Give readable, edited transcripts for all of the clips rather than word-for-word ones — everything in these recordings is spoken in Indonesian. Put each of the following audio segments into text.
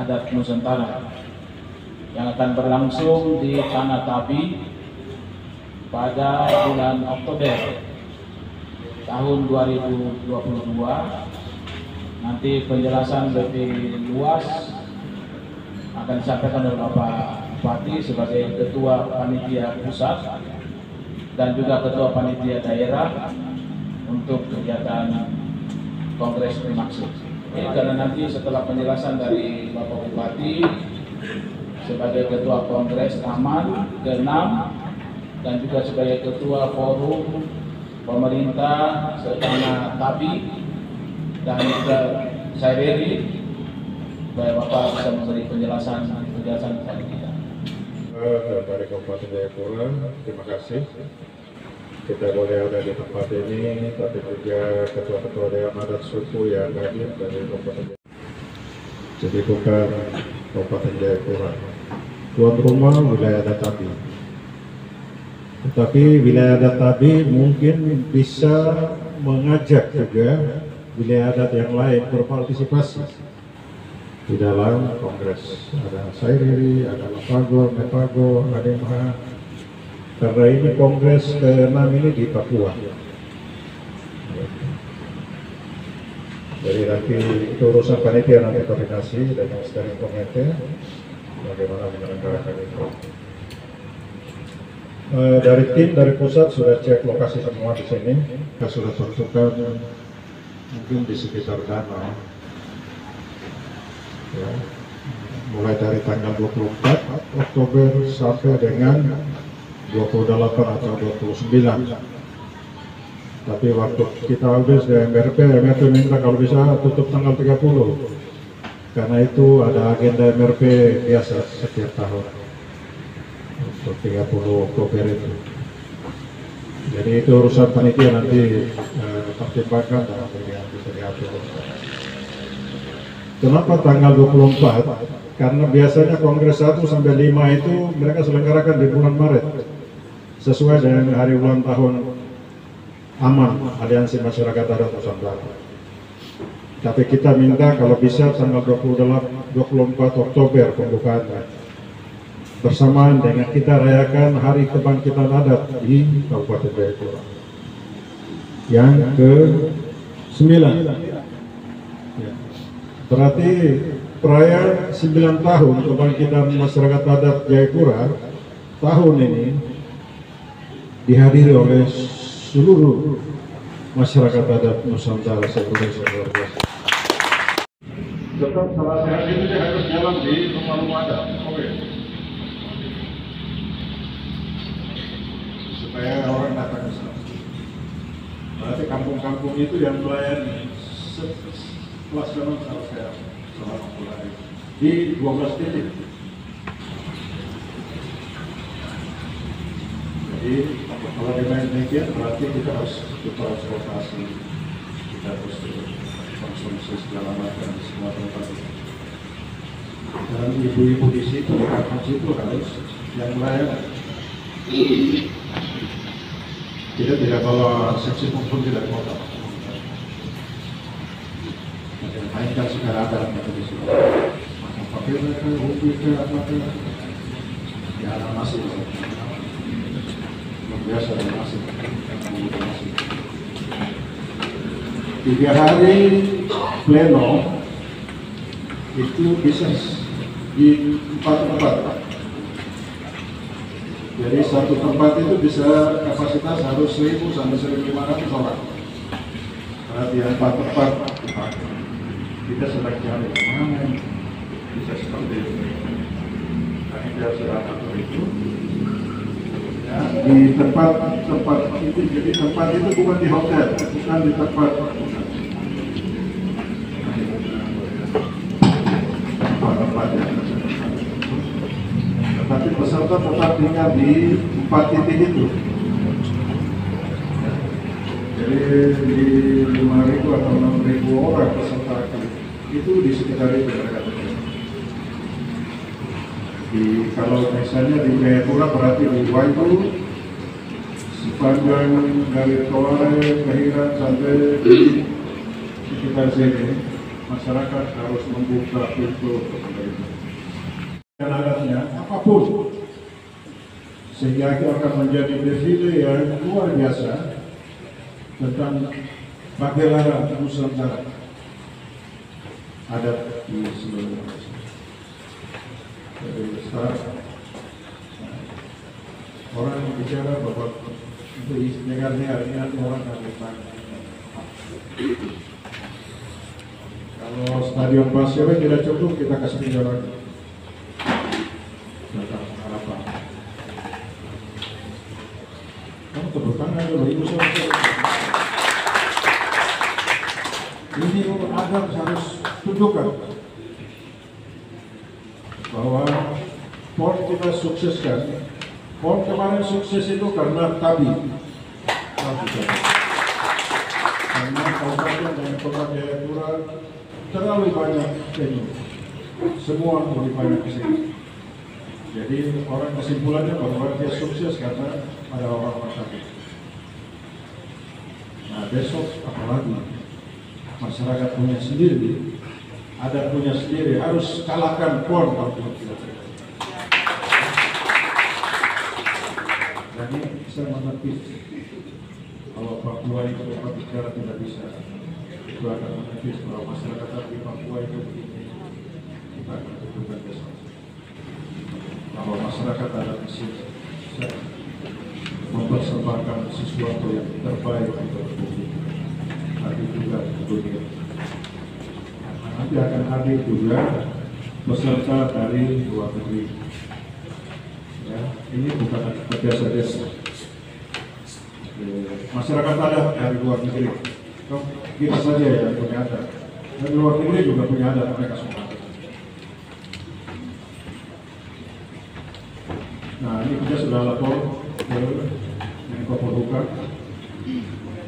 Adat Nusantara yang akan berlangsung di Tanah Tabi pada bulan Oktober tahun 2022. Nanti penjelasan lebih luas akan disampaikan oleh Bapak Bupati sebagai Ketua Panitia Pusat dan juga Ketua Panitia Daerah untuk kegiatan Kongres Bermaksud. Karena nanti setelah penjelasan dari Bapak Bupati sebagai Ketua Kongres Taman ke-6 dan juga sebagai Ketua Forum Pemerintah Tanah Tabi, dan juga saya beri supaya Bapak bisa memberi penjelasan kepada kita. Dari Kabupaten Jayapura, terima kasih kita boleh ada di tempat ini, tapi juga ketua-ketua Dewan Adat Suku yang hadir dari Kabupaten Jayapura. Jadi bukan Kabupaten Jayapura, tuan rumah wilayah adat Tabi. Tetapi wilayah adat Tabi mungkin bisa mengajak juga wilayah adat yang lain berpartisipasi di dalam kongres. Ada Sairiri, ada Lapago, Mepago, ada Maha. Karena ini kongres ke-6 ini di Papua. Jadi nanti itu urusan panitia, nanti koordinasi dengan steering komite bagaimana menyelenggarakan itu. Dari tim dari pusat sudah cek lokasi semua di sini. Kita sudah tentukan mungkin di sekitar danau. Ya, mulai dari tanggal 24 Oktober sampai dengan 28 atau 29. Tapi waktu kita habis dari MRP minta kalau bisa tutup tanggal 30. Karena itu ada agenda MRP biasa setiap tahun untuk 30 Oktober itu. Jadi itu urusan panitia nanti pertimbangkan dan bisa diatur. Kenapa tanggal 24? Karena biasanya Kongres 1 sampai 5 itu mereka selenggarakan di bulan Maret sesuai dengan hari ulang tahun AMAN, Aliansi Masyarakat Adat Nusantara. Tapi kita minta kalau bisa tanggal 24 Oktober pembukaannya bersamaan dengan kita rayakan Hari Kebangkitan Adat di Kabupaten Jayapura yang ke-9. Berarti perayaan 9 tahun kebangkitan masyarakat adat Jayapura tahun ini dihadiri oleh seluruh masyarakat adat Nusantara se-Indonesia. Tetap salah sehat ini harus jalan di rumah-rumah adat. Oke. Supaya orang datang ke sana. Berarti kampung-kampung itu yang melayani pelaksanaan salah sehat selama bulan di 12 titik. Jadi kalau dengan demikian berarti kita harus transportasi, kita harus konsumsi segala macam semua tempat itu. Dan ibu-ibu di situ, di kampung situ harus yang melayani. Kita tidak bawa seksi pun tidak kota. Mainkan secara adat di situ. Maka pakai mereka, hobi ke apa ke, ya ada masih. Biasa dan masih 3 hari pleno itu bisa di 4 tempat. Jadi satu tempat itu bisa kapasitas harus 1.000 sampai 1.500 orang. Berarti 4 tempat kita sedang cari mana bisa seperti itu. Kami sudah atur itu. Di tempat itu, jadi tempat itu bukan di hotel, bukan di tempat yang tetapi peserta tetap tinggal di 4 titik itu. Jadi di 5.000 atau 6.000 orang peserta itu di sekitar itu mereka. Kalau misalnya di Jayapura berarti di Waibu sepanjang dari Taware, Kehiran sampai di sekitar sini masyarakat harus membuka pintu untuk pemerintah. Dan adatnya apapun, sehingga itu akan menjadi defile yang luar biasa tentang bagaimana Nusantara adat di seluruh Indonesia. Jadi sekarang orang bicara bahwa untuk negara ini orang akan bertanya. Kalau stadion Pasir tidak cukup, kita kasih pinjam lagi. Datang harapan. Kamu tepuk tangan dulu, ibu saudara. Ini agar harus tunjukkan bahwa PON kita sukseskan. PON kemarin sukses itu karena tabi. Karena Kabupaten dan Kota Jayapura terlalu banyak venue, semua lebih banyak ke sini. Jadi orang kesimpulannya bahwa dia sukses karena ada orang tadi. Nah besok apalagi masyarakat punya sendiri, ada punya sendiri, harus kalahkan PON kalau tidak. Jadi saya mengerti kalau Papua itu bicara tidak bisa, itu akan menepis bahwa masyarakat di Papua itu begini. Kita akan tentukan besok bahwa masyarakat ada di sini mempersembahkan sesuatu yang terbaik untuk publik, tapi juga untuk dunia. Nanti akan hadir juga peserta dari luar negeri. Ya, ini bukan biasa-biasa. Masyarakat ada dari luar negeri. Kita saja yang punya adat. Dari luar negeri juga punya adat, mereka semua. Nah, ini kita sudah lapor ke Menko Polhukam.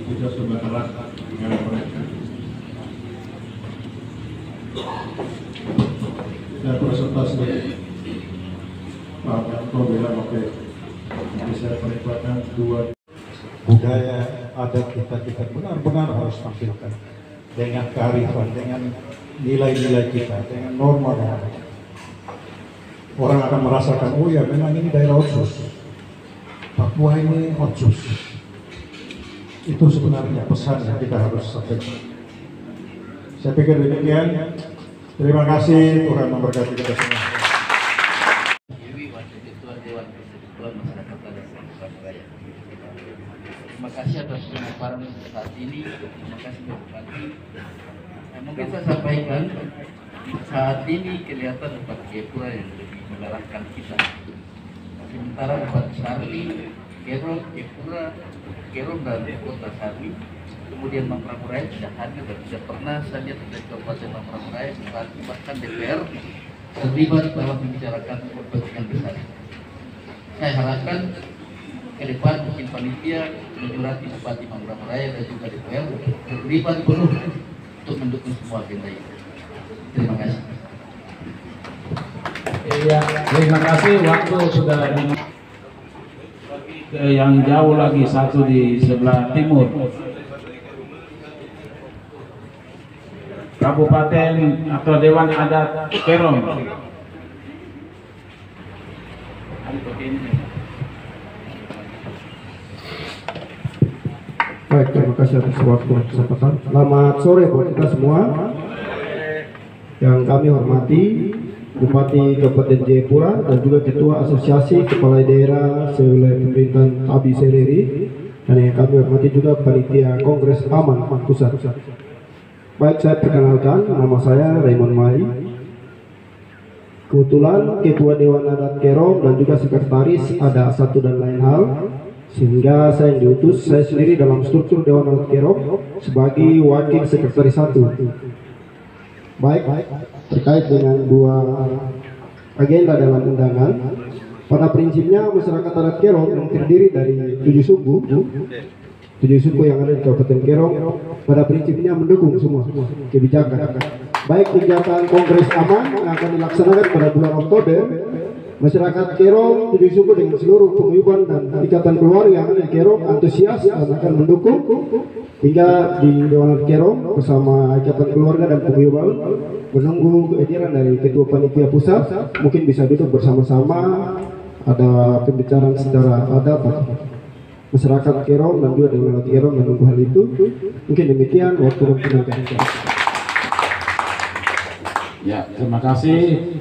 Kita sudah telah dengan mereka. Saya presentasi Pak Menko bilang oke. Jadi saya perintahkan dua budaya adat kita benar-benar harus tampilkan dengan kearifan, dengan nilai-nilai kita, dengan norma dan orang akan merasakan, oh ya memang ini daerah Otsus, Papua ini Otsus. Itu sebenarnya pesan yang kita harus sampaikan. Saya pikir demikian. Terima kasih, Tuhan memberkati kita semua. Terima kasih atas pemaparan saat ini. Terima kasih Bupati. Mungkin saya sampaikan saat ini kelihatan Bupati Jayapura yang lebih mengarahkan kita. Sementara Bupati Sarli, Kerom, Jayapura, Kerom dan Kota Sarli, kemudian Mangkurat tidak hadir dan tidak pernah saya lihat dari Kabupaten Mangkurat, bahkan DPR terlibat dalam membicarakan kepentingan besar. Saya harapkan ke depan mungkin panitia menyurati Bupati Mangkurat Raya dan juga DPR terlibat penuh untuk mendukung semua agenda ini. Terima kasih. Iya, terima kasih. Waktu sudah yang jauh lagi, satu di sebelah timur. Kabupaten atau Dewan Adat Kerom. Baik, terima kasih atas waktu dan kesempatan. Selamat sore buat kita semua. Yang kami hormati Bupati Kabupaten Jayapura dan juga Ketua Asosiasi Kepala Daerah Sewilayah Pemerintahan Tabi Seleri, dan yang kami hormati juga Panitia Kongres Aman Pusat. Baik, saya perkenalkan, nama saya Raymond Mai. Kebetulan Ketua Dewan Adat Kerom dan juga Sekretaris ada satu dan lain hal, sehingga saya yang diutus, saya sendiri dalam struktur Dewan Adat Kerom sebagai wakil sekretaris satu. Baik, terkait dengan dua agenda dalam undangan, pada prinsipnya masyarakat adat Kerom yang terdiri dari 7 suku yang ada di Kabupaten Kerom pada prinsipnya mendukung semua kebijakan, baik kegiatan Kongres Aman yang akan dilaksanakan pada bulan Oktober Masyarakat Kerom tujuh suku dengan seluruh paguyuban dan ikatan keluarga yang ada di Kerom antusias dan akan mendukung hingga di Dewan Adat Kerom bersama ikatan keluarga dan paguyuban menunggu kehadiran dari Ketua Panitia Pusat. Mungkin bisa duduk bersama-sama, ada pembicaraan secara adat masyarakat Kerom dan juga Dewan Adat Kerom menunggu hal itu. Mungkin demikian waktu kita. Ya, terima kasih.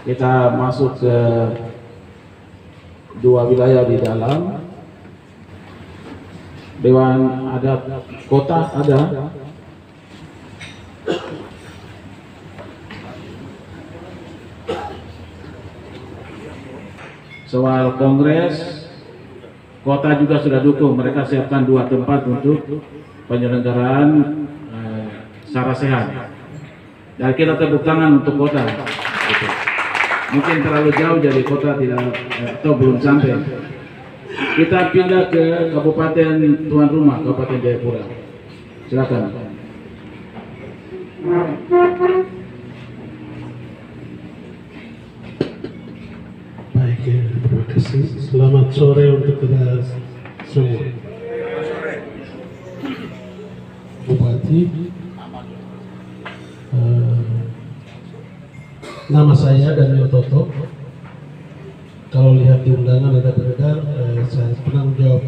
Kita masuk ke dua wilayah di dalam. Dewan Adat Kota ada. Soal kongres, kota juga sudah dukung. Mereka siapkan 2 tempat untuk penyelenggaraan secara sehat. Dan kita tepuk tangan untuk kota. Gitu. Mungkin terlalu jauh jadi kota tidak atau belum sampai. Kita pindah ke kabupaten tuan rumah, Kabupaten Jayapura. Silakan. Baik, terima kasih. Selamat sore untuk kita semua. Bupati, nama saya Daniel Toto. Kalau lihat di undangan ada beredar, saya penanggung jawab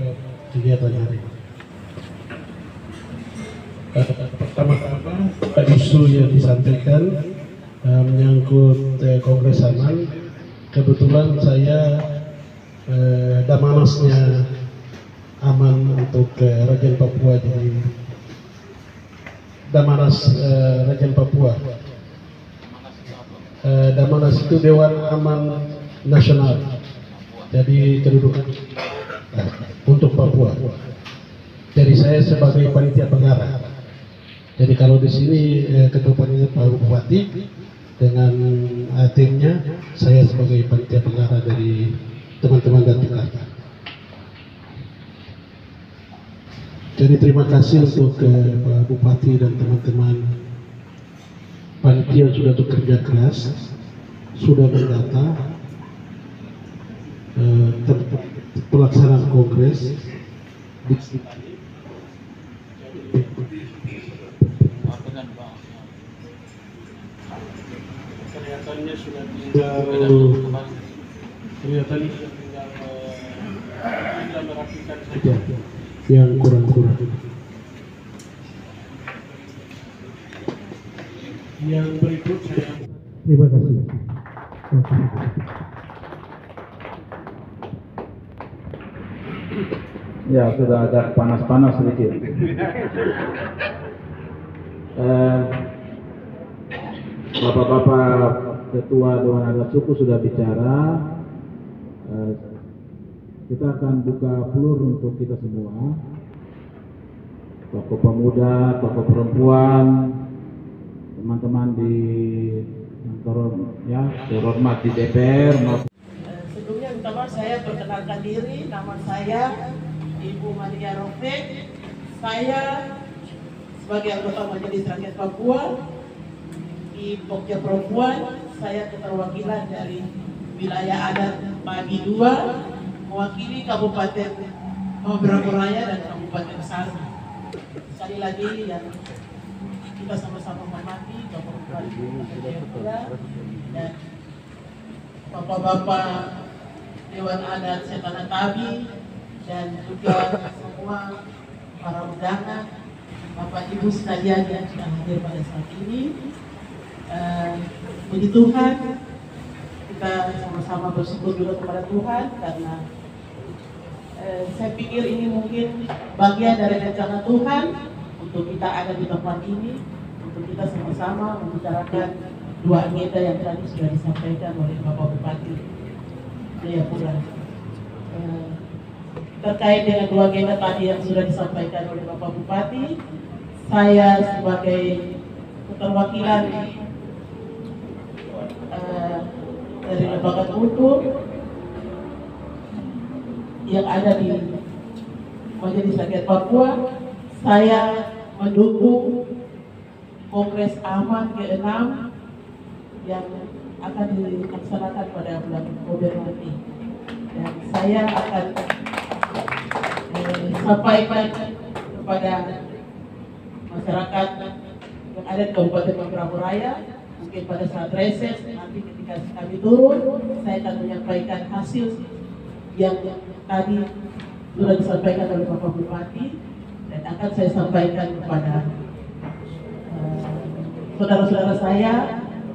kegiatan hari ini. Pertama-tama, isu yang disampaikan menyangkut Kongres Aman. Kebetulan saya Damanasnya Aman untuk Rajan Papua, jadi Damanas Rajan Papua. Damanas itu Dewan Aman Nasional, jadi kedudukan untuk Papua. Jadi saya sebagai panitia pengarah. Jadi kalau di sini ketua panitia Pak Bupati dengan timnya, saya sebagai panitia pengarah dari teman-teman dan Jakarta. Jadi terima kasih untuk Pak Bupati dan teman-teman panitia sudah bekerja keras, sudah mendata pelaksanaan kongres. Kelihatannya sudah tinggal merapikan saja yang kurang-kurang. Yang berikut saya terima kasih. Ya, sudah agak panas-panas sedikit. Bapak-bapak Ketua Dewan Adat Suku sudah bicara. Kita akan buka floor untuk kita semua. Tokoh pemuda, tokoh perempuan, teman-teman di terhormat di DPR. Sebelumnya minta maaf, saya perkenalkan diri, nama saya Ibu Maria Rofek. Saya sebagai anggota Majelis Rakyat Papua di Pokja Perempuan, saya keterwakilan dari wilayah adat Pagi 2 mewakili Kabupaten Mabramo Raya dan Kabupaten Saru. Sekali lagi yang kita sama-sama hormati Bapak Bupati Jayapura dan Bapak-bapak Dewan Adat Setana Tabi dan juga semua para undangan, Bapak Ibu sekalian yang sudah hadir pada saat ini. Puji Tuhan, kita sama-sama bersyukur juga kepada Tuhan karena saya pikir ini mungkin bagian dari rencana Tuhan untuk kita ada di tempat ini, untuk kita sama-sama membicarakan 2 agenda yang tadi sudah disampaikan oleh Bapak Bupati Jayapura. Terkait dengan 2 agenda tadi yang sudah disampaikan oleh Bapak Bupati, saya sebagai keterwakilan dari lembaga kultur yang ada di Majelis Rakyat Papua, saya mendukung Kongres Aman ke-6 yang akan dilaksanakan pada bulan Oktober nanti. Dan saya akan sampaikan kepada masyarakat yang ada di Kabupaten Mambramo Raya, mungkin pada saat reses nanti ketika kami turun, saya akan menyampaikan hasil yang tadi sudah disampaikan oleh Bapak Bupati, dan akan saya sampaikan kepada saudara-saudara saya,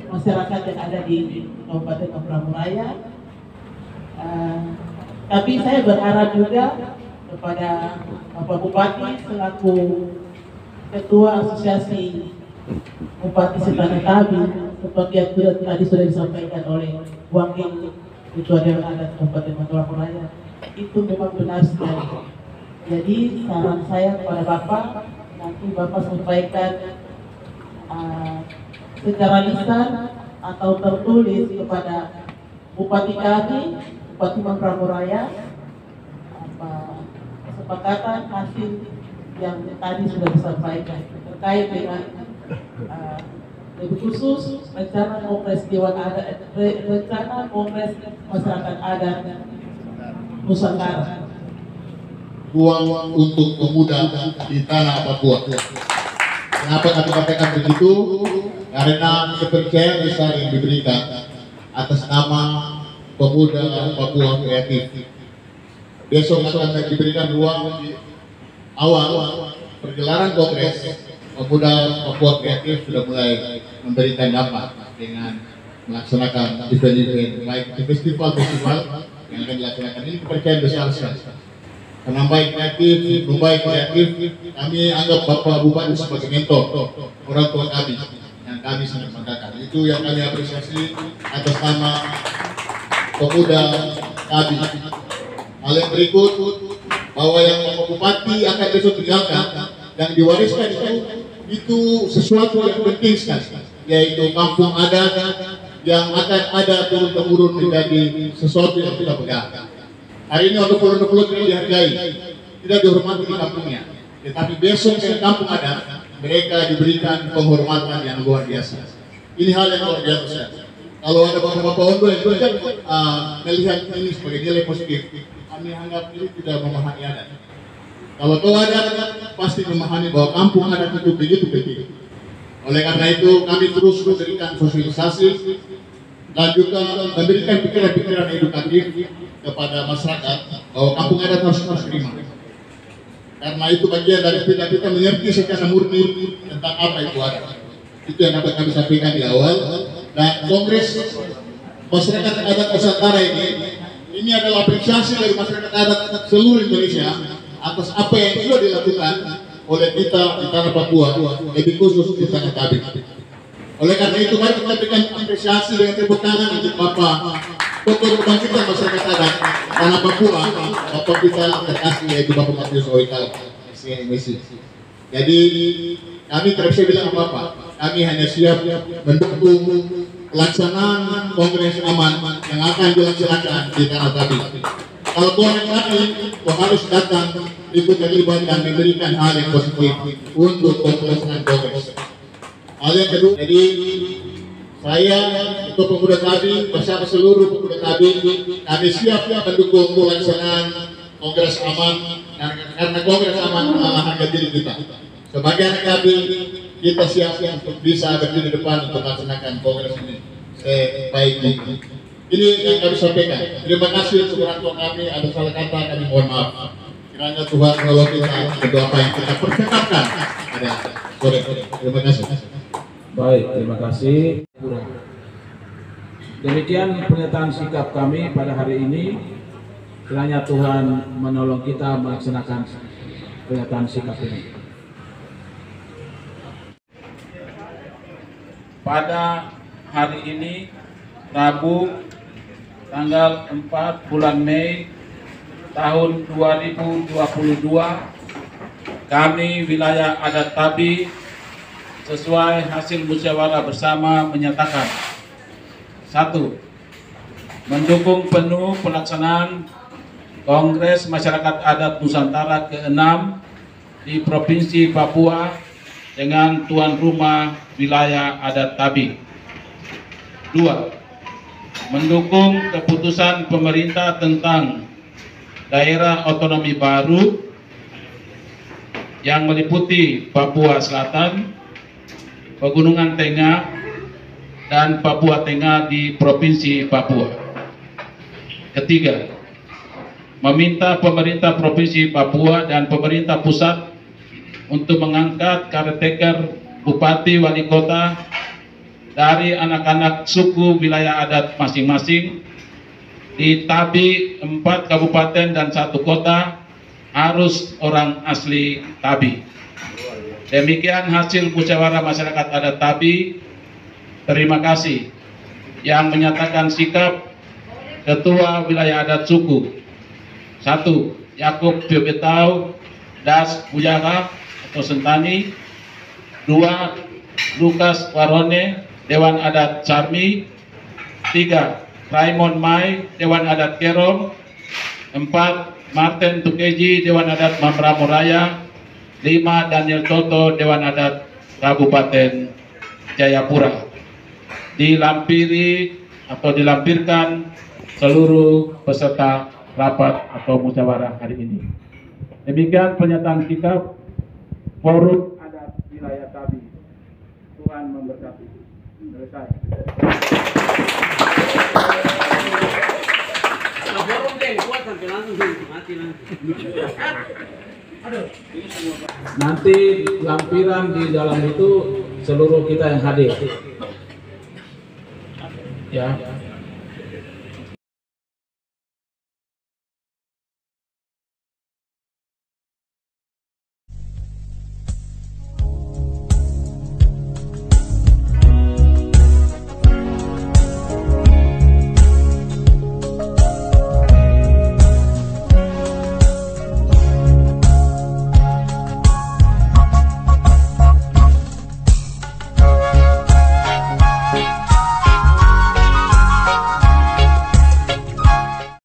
masyarakat yang ada di Kabupaten Mambramo Raya. Tapi saya berharap juga kepada Bapak Bupati selaku Ketua Asosiasi Bupati Sentani Tabi, seperti yang tadi sudah disampaikan oleh Wakil Ketua Dewan Adat Kabupaten Mambramo Raya, itu memang benar sekali. Jadi saran saya kepada Bapak, nanti Bapak sampaikan secara lisan atau tertulis kepada Bupati kami, Bupati Mambramo Raya, kesepakatan hasil yang tadi sudah disampaikan terkait dengan lebih khusus rencana Kongres Dewan Adat, rencana Kongres Masyarakat Adat Nusantara. Ruang untuk pemuda di tanah Papua. Kenapa kami katakan begitu? Karena kepercayaan besar yang diberikan atas nama pemuda Papua kreatif. Besok akan diberikan ruang di awal pergelaran kongres. Pemuda Papua kreatif sudah mulai memberikan dampak dengan melaksanakan event-event baik festival-festival yang akan dilaksanakan. Ini kepercayaan besar sekali. Penambahan kreatif, membaik kreatif, kami anggap Bapak Bupati sebagai mentor orang tua kami yang kami sangat banggakan. Itu yang kami apresiasi atas nama pemuda kami. Hal yang berikut, bahwa yang Bapak Bupati akan besok tinggalkan yang diwariskan itu sesuatu yang penting sekali, yaitu kampung adat yang akan ada turun-temurun menjadi sesuatu yang kita pegang. Hari ini orang-orang tidak dihargai, tidak dihormati di kampungnya. Tetapi besok di kampung adat, mereka diberikan penghormatan yang luar biasa. Ini hal yang luar biasa. Kalau ada bapak-bapak ondo yang melihat ini sebagai nilai positif, kami anggap ini tidak memahami adat. Kalau tahu adat, pasti memahami bahwa kampung adat itu begitu penting. Oleh karena itu, kami terus memberikan sosialisasi dan juga memberikan pikiran-pikiran edukatif kepada masyarakat bahwa kampung adat harus terima. Karena itu bagian dari kita mengerti secara murni tentang apa itu adat. Itu yang dapat kami sampaikan di awal. Dan Kongres Masyarakat Adat Nusantara ini adalah apresiasi dari masyarakat adat seluruh Indonesia atas apa yang sudah dilakukan oleh kita di tanah Papua, lebih khusus di tanah Tabi. Oleh karena itu, mari kita berikan apresiasi dengan tepuk tangan untuk Bapak Tokoh Kebangkitan Masyarakat Adat tanah Papua, Bapak kita terkasih yaitu Bapak Matius Oikal, SMSI. Jadi kami tidak bisa bilang apa-apa. Kami hanya siap mendukung pelaksanaan Kongres Aman yang akan dilaksanakan di tanah Tabi. Kalau Tuhan kami harus datang ikut terlibat dan memberikan hal yang positif untuk pelaksanaan Kongres. Hal yang kedua, jadi saya untuk pemuda Tabi bersama seluruh pemuda Tabi, kami siap mendukung pelaksanaan Kongres Aman karena Kongres Aman adalah harga diri kita. Sebagai anak Tabi, kita siap untuk bisa berdiri di depan untuk melaksanakan Kongres ini sebaik mungkin. Ini yang kami sampaikan. Terima kasih untuk orang tua kami. Ada salah kata, kami mohon maaf. Kiranya Tuhan kalau kita berdoa apa yang kita percakapan ada sore. Terima kasih. Baik, terima kasih. Demikian pernyataan sikap kami pada hari ini. Kiranya Tuhan menolong kita melaksanakan pernyataan sikap ini. Pada hari ini, Rabu, tanggal 4 bulan Mei tahun 2022, kami wilayah adat Tabi sesuai hasil musyawarah bersama menyatakan: 1. Mendukung penuh pelaksanaan Kongres Masyarakat Adat Nusantara ke-6 di Provinsi Papua dengan tuan rumah wilayah adat Tabi. 2. mendukung keputusan pemerintah tentang daerah otonomi baru yang meliputi Papua Selatan, Pegunungan Tengah, dan Papua Tengah di Provinsi Papua. Ketiga, meminta pemerintah Provinsi Papua dan pemerintah pusat untuk mengangkat caretaker bupati wali kota dari anak-anak suku wilayah adat masing-masing di Tabi 4 kabupaten dan 1 kota harus orang asli Tabi. Demikian hasil musyawarah masyarakat adat Tabi. Terima kasih yang menyatakan sikap Ketua Wilayah Adat Suku 1. Yakub Piobetau Das Bujara atau Sentani. 2. Lukas Warone Dewan Adat Sarmi. 3. Raymond Mai Dewan Adat Kerom. 4. Martin Tukeji Dewan Adat Mambramo Raya. 5. Daniel Toto Dewan Adat Kabupaten Jayapura. Dilampiri atau dilampirkan seluruh peserta rapat atau musyawarah hari ini. Demikian pernyataan sikap Forum Adat Wilayah Tabi. Tuhan memberkati. Selesai. Nanti lampiran di dalam itu seluruh kita yang hadir. Ya.